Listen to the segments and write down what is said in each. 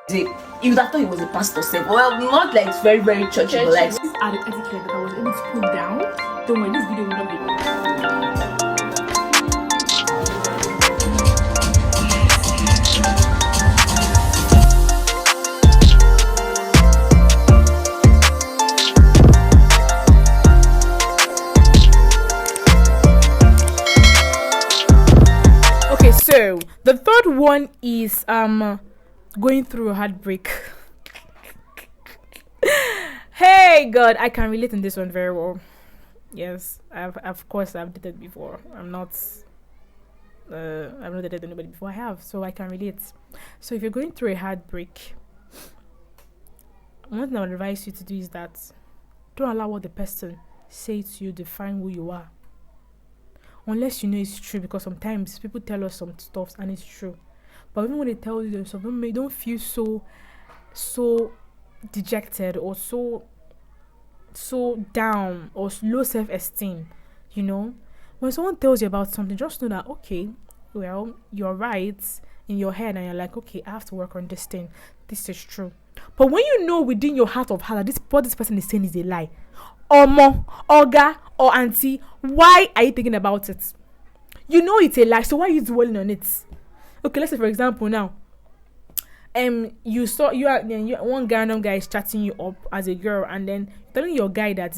You would have thought he was a pastor, self. Well, not like very, very churchy, but like. These are the etiquette that I was able to put down. Don't worry, this video will not be. Okay, so the third one is going through a heartbreak. Hey God, I can relate in this one very well. Yes, I've dated before. I've not dated anybody before. I have, so I can relate. So if you're going through a heartbreak, one thing I would advise you to do is that don't allow what the person says to you define who you are. Unless you know it's true, because sometimes people tell us some stuff and it's true. But even when they tell you something, you don't feel so dejected or so down or low self-esteem. You know, when someone tells you about something, just know that okay, well, you're right in your head, and you're like, okay, I have to work on this thing. This is true. But when you know within your heart of heart that what this person is saying is a lie, Omo, Oga, or Auntie, why are you thinking about it? You know it's a lie, so why are you dwelling on it? Okay, let's say for example now, you saw one random guy is chatting you up as a girl, and then telling your guy that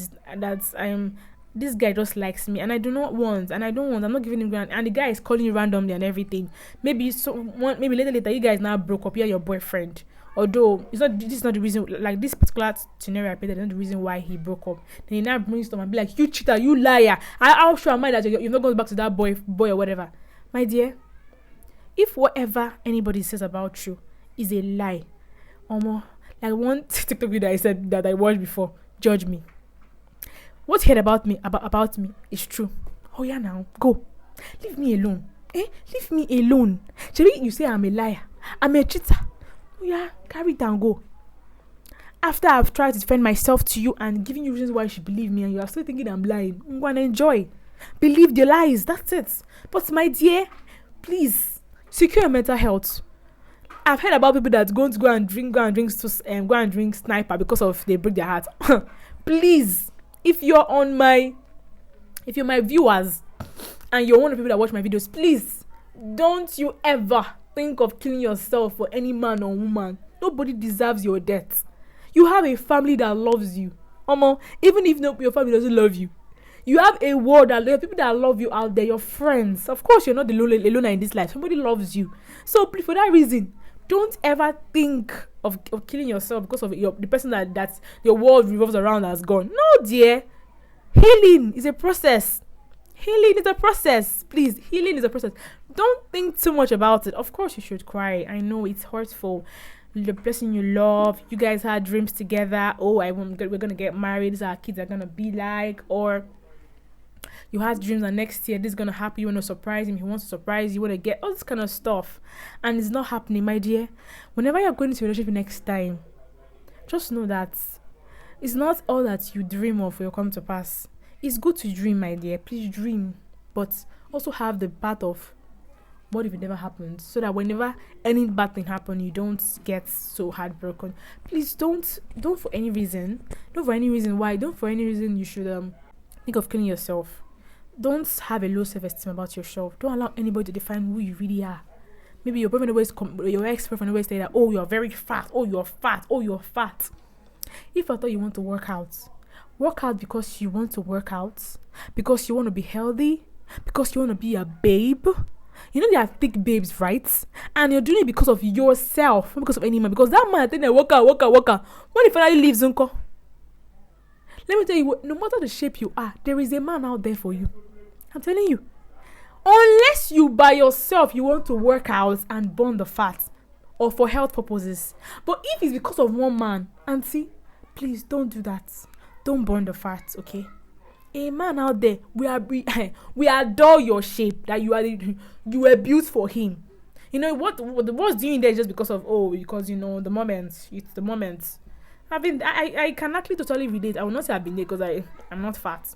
this guy just likes me, and I don't want, I'm not giving him ground, and the guy is calling you randomly and everything. Maybe later you guys now broke up, you're your boyfriend. Although this is not the reason, like this particular scenario I painted, not the reason why he broke up. Then he now brings them and be like, you cheater, you liar. How sure am I that you're not going back to that boy or whatever? My dear, if whatever anybody says about you is a lie, like one TikTok video I said that I watched before, judge me. What you heard about me is true. Oh yeah, now go, leave me alone. Leave me alone. Maybe you say I'm a liar, I'm a cheater. Oh yeah, carry it and go. After I've tried to defend myself to you and giving you reasons why you should believe me, and you are still thinking I'm lying, I'm gonna enjoy. Believe the lies, that's it. But my dear, please secure your mental health. I've heard about people that go and drink sniper because of they break their heart. Please, if you're my viewers and you're one of the people that watch my videos, please don't you ever think of killing yourself for any man or woman. Nobody deserves your death. You have a family that loves you. Even if your family doesn't love you, you have a world that people that love you out there, your friends. Of course, you're not alone in this life. Somebody loves you. So for that reason, don't ever think of killing yourself because of the person that your world revolves around has gone. No, dear. Healing is a process. Please, healing is a process. Don't think too much about it. Of course you should cry. I know it's hurtful. The person you love, you guys had dreams together. We're gonna get married, this is our kids are gonna be like. Or you had dreams that next year this is gonna happen, you want to surprise him, he wants to surprise you, want to get all this kind of stuff, and it's not happening. My dear, whenever you're going into a relationship next time, just know that it's not all that you dream of will come to pass. It's good to dream, my dear. Please dream, but also have the part of what if it never happens, so that whenever any bad thing happens, you don't get so heartbroken. Please don't for any reason you should think of killing yourself. Don't have a low self-esteem about yourself. Don't allow anybody to define who you really are. Maybe your boyfriend your ex-boyfriend always say that, oh, you're very fat, oh, you're fat. If I thought you want to work out because you want to work out, because you want to be healthy, because you want to be a babe. You know there are thick babes, right? And you're doing it because of yourself, not because of any man. Because that man, I think they work out. When he finally leaves, Uncle, let me tell you, no matter the shape you are, there is a man out there for you. I'm telling you. Unless you by yourself, you want to work out and burn the fat, or for health purposes. But if it's because of one man, auntie, please don't do that. Don't burn the fat, okay? A man out there, we adore your shape, that you were built for him. You know what's doing there is just because of because you know the moment. It's the moment. I can actually totally relate. I will not say I've been there because I'm not fat.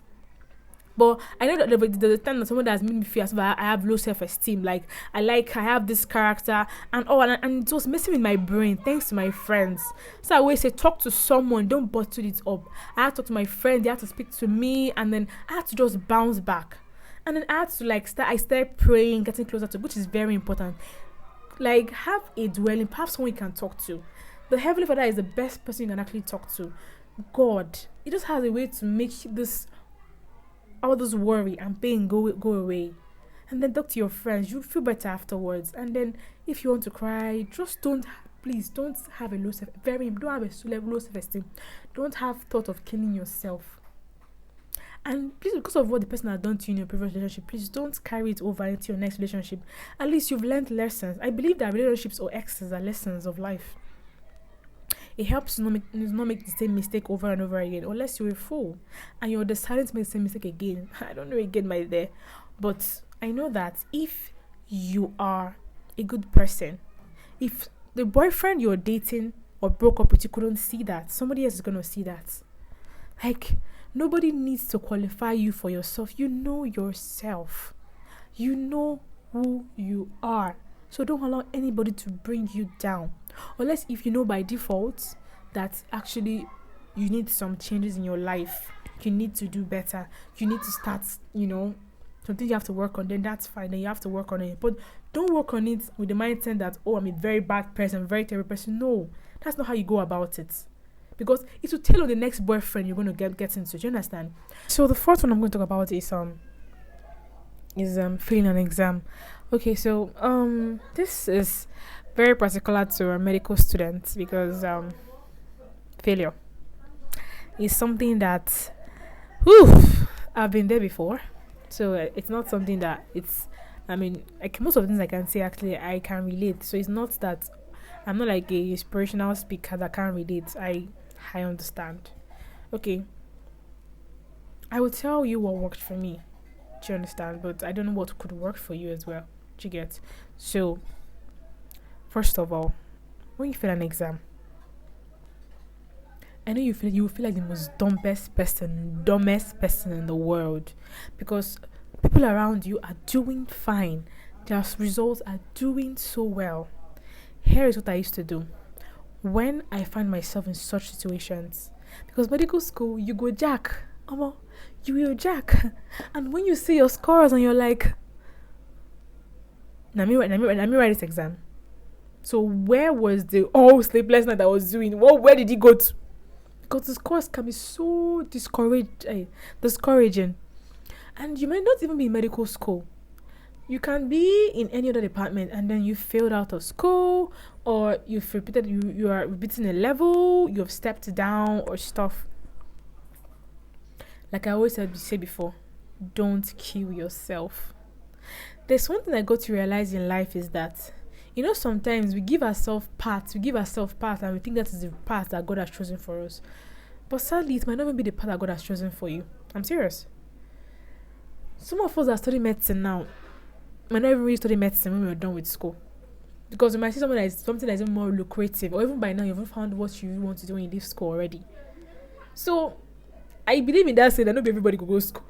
But I know that the time that someone that has made me feel as if I have low self-esteem. Like I have this character and it was messing with my brain thanks to my friends. So I always say talk to someone, don't bottle it up. I had to talk to my friend, they had to speak to me, and then I had to just bounce back. And then I had to I started praying, getting closer to, which is very important. Like have a dwelling, have someone you can talk to. The Heavenly Father is the best person you can actually talk to. God, He just has a way to make all this worry and pain go away. And then talk to your friends. You'll feel better afterwards. And then if you want to cry, just please don't have a low self-esteem. Don't have thought of killing yourself. And please, because of what the person has done to you in your previous relationship, please don't carry it over into your next relationship. At least you've learned lessons. I believe that relationships or exes are lessons of life. It helps to not make the same mistake over and over again, unless you're a fool and you're deciding to make the same mistake again. I don't know again my there, but I know that if you are a good person, if the boyfriend you're dating or broke up with, you couldn't see that, somebody else is going to see that. Like, nobody needs to qualify you for yourself. You know yourself. You know who you are. So don't allow anybody to bring you down. Unless if you know by default that actually you need some changes in your life. You need to do better. You need to start, something you have to work on, then that's fine. Then you have to work on it. But don't work on it with the mindset that, I'm a very bad person, very terrible person. No, that's not how you go about it. Because it will tell on the next boyfriend you're going to get into. Do you understand? So the fourth one I'm going to talk about is failing an exam. Okay, so this is very particular to a medical student because failure is something that I've been there before. So it's not something that most of the things I can say actually I can relate. So it's not that I'm not like a inspirational speaker that can't relate. I understand. Okay. I will tell you what worked for me. Do you understand? But I don't know what could work for you as well. Do you get? So, first of all, when you fail an exam, I know you will feel like the most dumbest person in the world, because people around you are doing fine. Their results are doing so well. Here is what I used to do when I find myself in such situations. Because medical school, you go jack. You will jack. And when you see your scores and you're like, let me write this exam. So where was the sleepless night I was doing? Where did he go to? Because the scores can be so discouraging. And you might not even be in medical school. You can be in any other department and then you failed out of school, or you've repeated, you are repeating a level, you've stepped down or stuff. Like I always say before, don't kill yourself. There's one thing I got to realize in life is that, sometimes we give ourselves paths and we think that is the path that God has chosen for us. But sadly, it might not even be the path that God has chosen for you. I'm serious. Some of us that study medicine now might not even really study medicine when we're done with school. Because you might see something that is even more lucrative, or even by now you've found what you want to do when you leave school already. So, I believe in that saying that not everybody could go to school.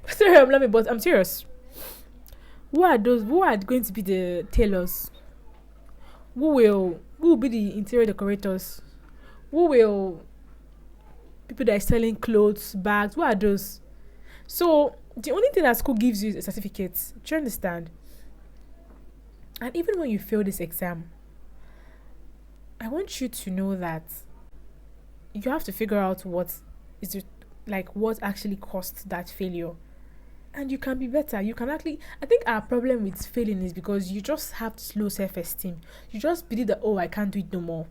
Sorry, I'm laughing, but I'm serious. Who are going to be the tailors? Who will be the interior decorators? Who will people that are selling clothes, bags? Who are those? So the only thing that school gives you is a certificate. Do you understand? And even when you fail this exam, I want you to know that you have to figure out what actually caused that failure. And you can be better. You can actually, I think our problem with failing is because you just have low self-esteem. You just believe that, I can't do it no more.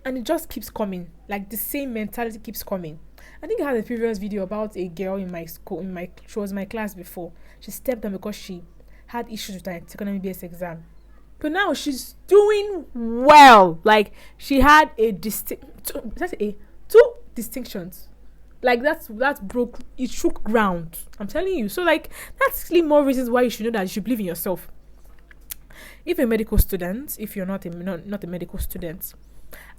And it just keeps coming. Like the same mentality keeps coming. I think I had a previous video about a girl in my school, she was in my class before. She stepped down because she had issues with her second BS exam. But now she's doing well. Like she had two distinctions. Like that broke, it shook ground. I'm telling you. So like that's actually more reasons why you should know that you should believe in yourself. If you're a medical student, if you're not a medical student,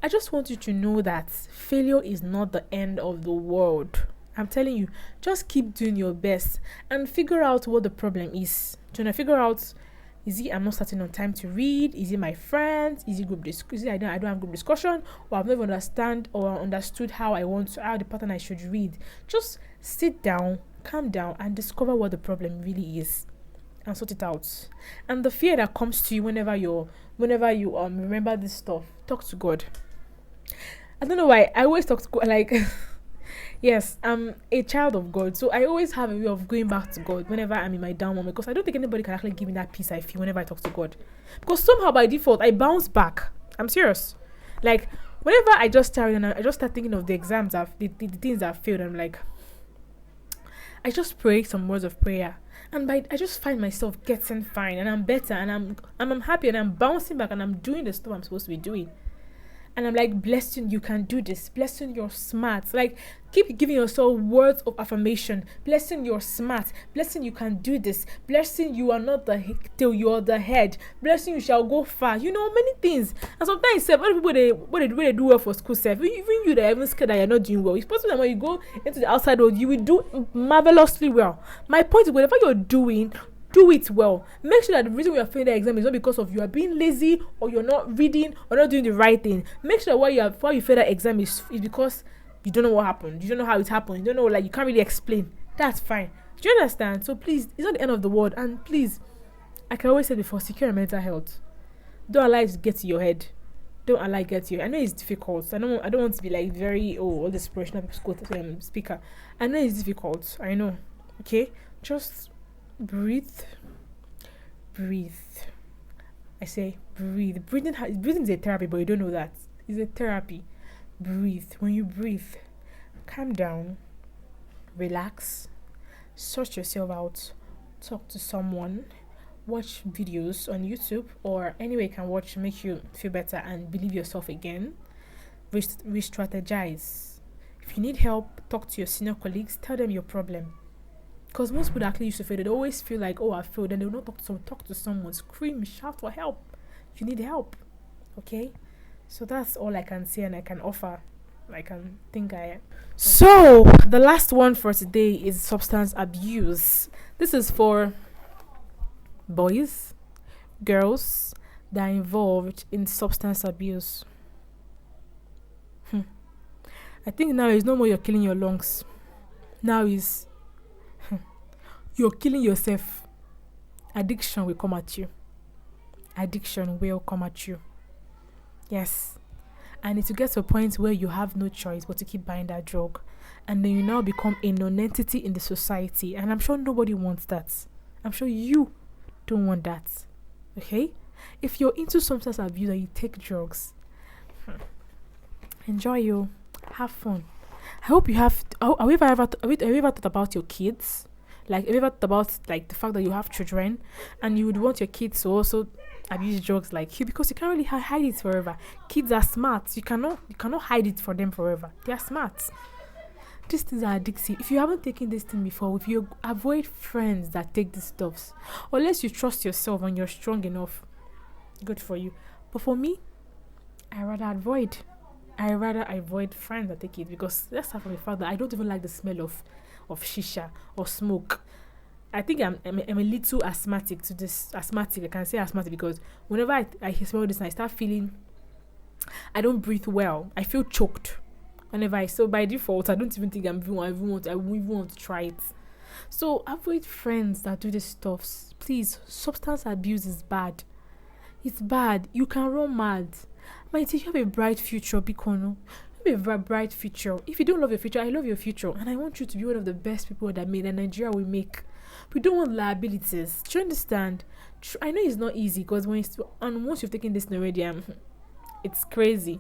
I just want you to know that failure is not the end of the world. I'm telling you, just keep doing your best and figure out what the problem is. Trying to figure out, is it I'm not starting on time to read? Is it my friends? Is it is it I don't have group discussion, or I've never understood how the pattern I should read. Just sit down, calm down, and discover what the problem really is, and sort it out. And the fear that comes to you whenever you remember this stuff, talk to God. I don't know why I always talk to God, like. Yes, I'm a child of God, so I always have a way of going back to God whenever I'm in my down moment, because I don't think anybody can actually give me that peace I feel whenever I talk to God. Because somehow by default I bounce back. I'm serious. Like whenever I just start thinking of the exams the things I've failed, I'm like, I just pray some words of prayer, and I just find myself getting fine, and I'm better, and I'm happy, and I'm bouncing back, and I'm doing the stuff I'm supposed to be doing. And I'm like, blessing, you can do this. Blessing, you're smart. Like, keep giving yourself words of affirmation. Blessing, you're smart. Blessing, you can do this. Blessing, you are not the tail, you are the head. Blessing, you shall go far. You know, many things. And sometimes, other people, they do well for school, even you that are even scared that you're not doing well. It's possible that when you go into the outside world, you will do marvelously well. My point is, whatever you're doing, do it well. Make sure that the reason we are failing the exam is not because of you are being lazy, or you're not reading, or not doing the right thing. Make sure that why you fail that exam is because you don't know what happened. You don't know how it happened. You don't know, like, you can't really explain. That's fine. Do you understand? So please, it's not the end of the world. And please, I can always say before, secure your mental health. Don't allow it to get to your head. Don't allow it to get to you. I know it's difficult. I don't want to be like very all the inspirational speaker. I know it's difficult. I know. Okay? Just breathe. I say breathe. Breathing is a therapy, but you don't know that. It's a therapy. Breathe. When you breathe, calm down, relax, sort yourself out, talk to someone, watch videos on YouTube or anywhere you can watch to make you feel better and believe yourself again. Re-strategize. If you need help, talk to your senior colleagues, tell them your problem. Because most people that actually used to fail, they always feel like, oh, I failed, and they will not talk to someone, scream, shout for help if you need help. Okay? So that's all I can say and I can offer. So the last one for today is substance abuse. This is for boys, girls that are involved in substance abuse. I think now is no more you're killing your lungs. Now is you're killing yourself. Addiction will come at you. Yes. And it will get to a point where you have no choice but to keep buying that drug. And then you now become a non-entity in the society. And I'm sure nobody wants that. I'm sure you don't want that. Okay? If you're into substance abuse and you take drugs, enjoy you. Have fun. I hope you have... Have you ever thought about your kids? Like, have you ever thought about, like, the fact that you have children and you would want your kids to also abuse drugs like you, because you can't really hide it forever. Kids are smart. You cannot hide it for them forever. They are smart. These things are addictive. If you haven't taken this thing before, if you avoid friends that take these stuffs, unless you trust yourself and you're strong enough, good for you. But for me, I rather avoid friends that take it, because let's start from the fact that I don't even like the smell of shisha or smoke. I think I'm a little asthmatic to this. Asthmatic, I can say asthmatic because whenever I smell this, I start feeling, I don't breathe well. I feel choked whenever so by default, I don't even think I won't even want to try it. So avoid friends that do these stuffs. Please, substance abuse is bad. It's bad. You can run mad. But if you have a bright future, Bikono, you have a bright future. If you don't love your future, I love your future, and I want you to be one of the best people that Nigeria will make. We don't want liabilities. Do you understand? I know it's not easy because once you've taken this already, it's crazy.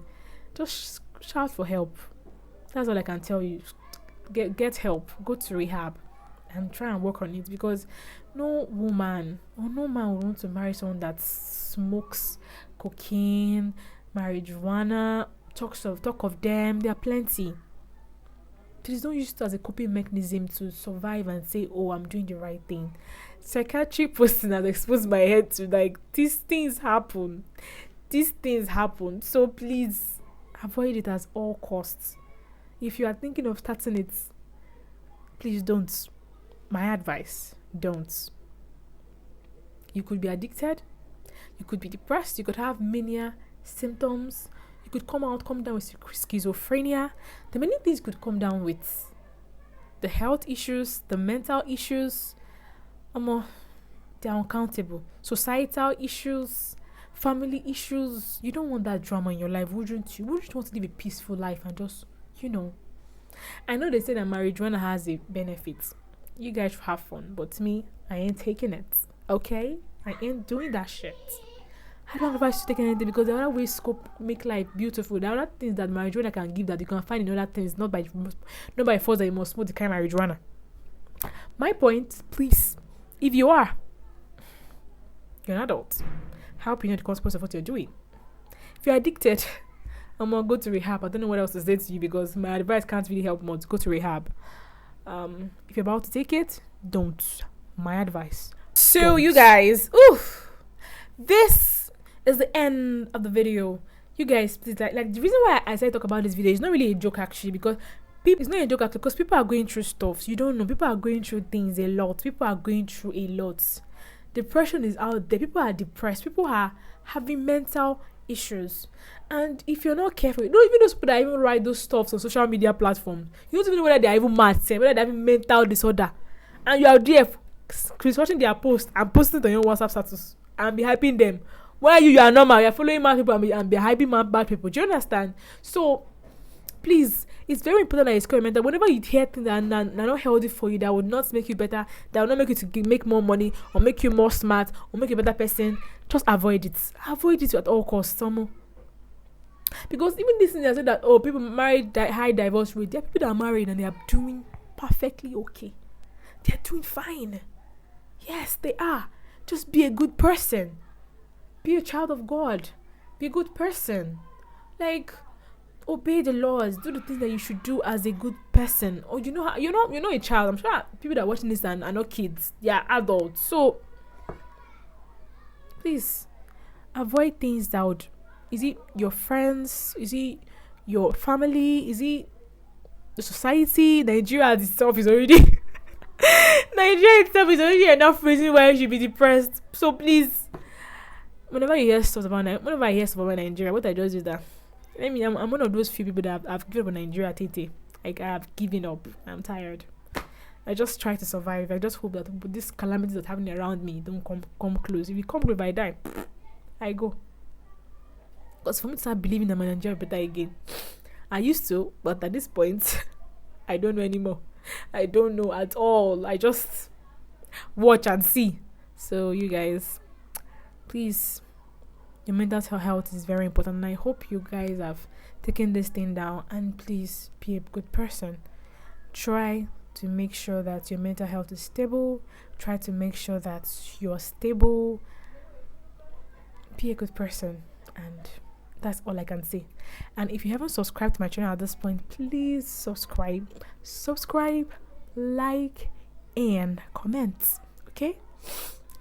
Just shout for help. That's all I can tell you. Get help. Go to rehab and try and work on it, because no woman or no man will want to marry someone that smokes cocaine, marijuana. Talk of them. There are plenty. Please don't use it as a coping mechanism to survive and say, oh, I'm doing the right thing. Psychiatric posting has exposed my head to, like, these things happen. So please avoid it at all costs. If you are thinking of starting it, please don't. My advice, don't. You could be addicted, you could be depressed, you could have mania symptoms, you could come down with schizophrenia. The many things could come down with the health issues, the mental issues. They're uncountable. Societal issues, family issues. You don't want that drama in your life, wouldn't you? Wouldn't you want to live a peaceful life and just, I know they say that marijuana has a benefit. You guys should have fun, but me, I ain't taking it. Okay? I ain't doing that shit. I don't advise you to take anything because there are other ways scope make life beautiful. There are other things that marijuana can give that you can find in other things, not by force that you must smoke the kind of marijuana. My point, please, if you're an adult, how you know the consequence of what you're doing? If you're addicted, I'm gonna go to rehab. I don't know what else to say to you because my advice can't really help much. Go to rehab. If you're about to take it, don't. My advice. So don't. You guys, this is the end of the video. You guys, please like the reason why I said talk about this video is not really a joke actually because it's not a joke actually because people are going through stuff. You don't know. People are going through things a lot. People are going through a lot. Depression is out there. People are depressed. People are having mental issues. And if you're not careful, even those people that even write those stuffs on social media platforms, you don't even know whether they are even mad, whether they are having mental disorder. And you are there watching their post and posting it on your WhatsApp status and be hyping them. Why you are normal, you are following mad people and be hyping bad people. Do you understand? So please, it's very important that you experiment that whenever you hear things that are not healthy for you, that would not make you better, that will not make you to make more money or make you more smart or make you a better person, just avoid it. Avoid it at all costs. Because even this thing that said that people married high divorce rate, there are people that are married and they are doing perfectly okay. They're doing fine. Yes, they are. Just be a good person. Be a child of God. Be a good person. Like, obey the laws. Do the things that you should do as a good person. Or you're not a child. I'm sure people that are watching this are not kids. They are adults. So please avoid things that would. Is it your friends? Is it your family? Is it the society? Nigeria itself is already enough reason why you should be depressed. So please, whenever you hear stuff about Nigeria, what I just do is that I'm one of those few people that I've given up on Nigeria, Tete. Like I have given up. I'm tired. I just try to survive. I just hope that these calamities that happening around me don't come close. If you come close, if I die, I go. Because for me to start believing that my Nigeria better again, I used to, but at this point, I don't know anymore. I don't know at all. I just watch and see. So you guys, please, your mental health is very important. And I hope you guys have taken this thing down. And please be a good person. Try to make sure that your mental health is stable. Try to make sure that you're stable. Be a good person. And that's all I can say. And if you haven't subscribed to my channel at this point, please subscribe, like, and comment. Okay?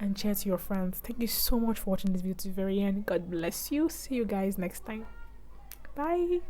And share to your friends. Thank you so much for watching this video to the very end. God bless you. See you guys next time. Bye.